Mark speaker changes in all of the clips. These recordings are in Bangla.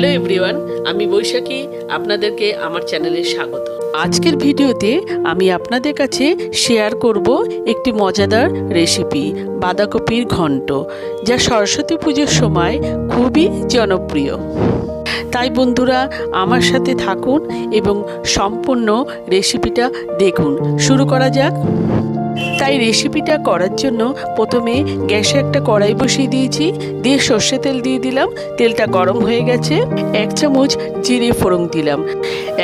Speaker 1: হ্যালো এভরিওয়ান, আমি বৈশাখী। আপনাদেরকে আমার চ্যানেলে স্বাগত। আজকের ভিডিওতে আমি আপনাদের কাছে শেয়ার করব একটি মজাদার রেসিপি, বাঁধাকপির ঘন্ট, যা সরস্বতী পুজোর সময় খুবই জনপ্রিয়। তাই বন্ধুরা, আমার সাথে থাকুন এবং সম্পূর্ণ রেসিপিটা দেখুন। শুরু করা যাক। তাই রেসিপিটা করার জন্য প্রথমে গ্যাসে একটা কড়াই বসিয়ে দিয়েছি, দিয়ে সর্ষে তেল দিয়ে দিলাম। তেলটা গরম হয়ে গেছে। 1 চামচ জিরে ফোড়ন দিলাম,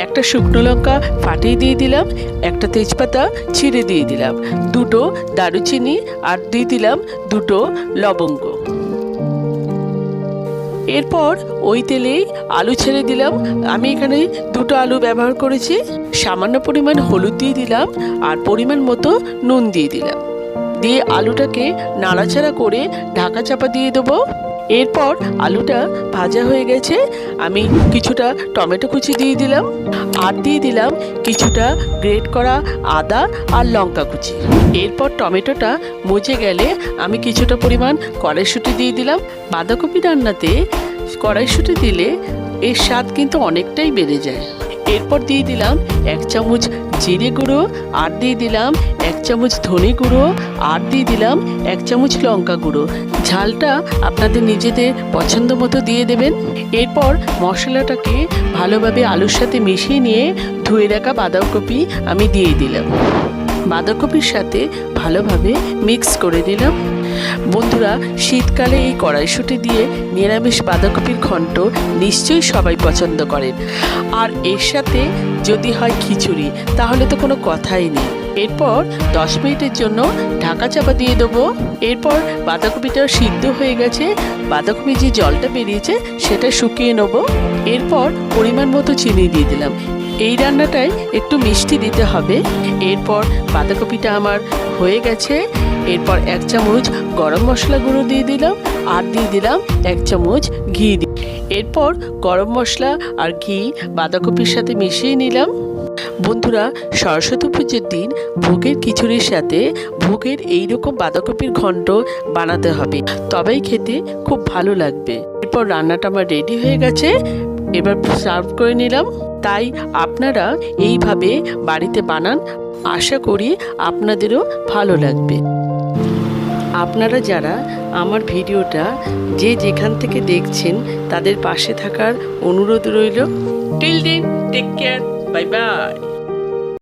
Speaker 1: একটা শুকনো লঙ্কা ফাটিয়ে দিয়ে দিলাম, একটা তেজপাতা ছিঁড়ে দিয়ে দিলাম, 2টো দারুচিনি আর দিয়ে দিলাম 2টো লবঙ্গ। এরপর ওই তেলেই আলু ছেড়ে দিলাম। আমি এখানে 2টো আলু ব্যবহার করেছি। সামান্য পরিমাণ হলুদ দিয়ে দিলাম আর পরিমাণ মতো নুন দিয়ে দিলাম। দিয়ে আলুটাকে নাড়াচাড়া করে ঢাকা চাপা দিয়ে দেবো। এরপর আলুটা ভাজা হয়ে গেছে, আমি কিছুটা টমেটো কুচি দিয়ে দিলাম আর দিয়ে দিলাম কিছুটা গ্রেট করা আদা আর লঙ্কা কুচি। এরপর টমেটোটা মজে গেলে আমি কিছুটা পরিমাণ কড়াইশুঁটি দিয়ে দিলাম। বাঁধাকপি রান্নাতে কড়াইশুঁটি দিলে এর স্বাদ কিন্তু অনেকটাই বেড়ে যায়। এরপর দিয়ে দিলাম 1 চামচ জিরে গুঁড়ো আর দিয়ে দিলাম 1 চামচ ধনে গুঁড়ো আর দিয়ে দিলাম 1 চামচ লঙ্কা গুঁড়ো। ঝালটা আপনাদের নিজেদের পছন্দ মতো দিয়ে দেবেন। এরপর মশলাটাকে ভালোভাবে আলুর সাথে মিশিয়ে নিয়ে ধুয়ে রাখা বাঁধাকপি আমি দিয়ে দিলাম। বাঁধাকপির সাথে ভালোভাবে মিক্স করে দিলাম। বন্ধুরা, শীতকালে এই কড়াইশুঁটি দিয়ে নিরামিষ বাঁধাকপির ঘন্ট নিশ্চয়ই সবাই পছন্দ করেন। আর এর সাথে যদি হয় খিচুড়ি, তাহলে তো কোনো কথাই নেই। এরপর 10 মিনিটের জন্য ঢাকা চাপা দিয়ে দেবো। এরপর বাঁধাকপিটা সিদ্ধ হয়ে গেছে, বাঁধাকপি যে জলটা বেরিয়েছে সেটা শুকিয়ে নেবো। এরপর পরিমাণ মতো চিনি দিয়ে দিলাম। এই রান্নাটায় একটু মিষ্টি দিতে হবে। এরপর বাঁধাকপিটা আমার হয়ে গেছে। এরপর 1 চামচ গরম মশলা গুঁড়ো দিয়ে দিলাম আর দিয়ে দিলাম 1 চামচ ঘি। এরপর গরম মশলা আর ঘি বাঁধাকপির সাথে মিশিয়ে নিলাম। বন্ধুরা, সরস্বতী পুজোর দিন ভোগের খিচুড়ির সাথে ভোগের এইরকম বাঁধাকপির ঘন্ট বানাতে হবে, তবেই খেতে খুব ভালো লাগবে। এরপর রান্নাটা আমার রেডি হয়ে গেছে, এবার সার্ভ করে নিলাম। তাই আপনারা এইভাবে বাড়িতে বানান, আশা করি আপনাদেরও ভালো লাগবে। আপনারা যারা আমার ভিডিওটা যে যেখান থেকে দেখছেন তাদের পাশে থাকার অনুরোধ রইল। Till then, take care, bye by.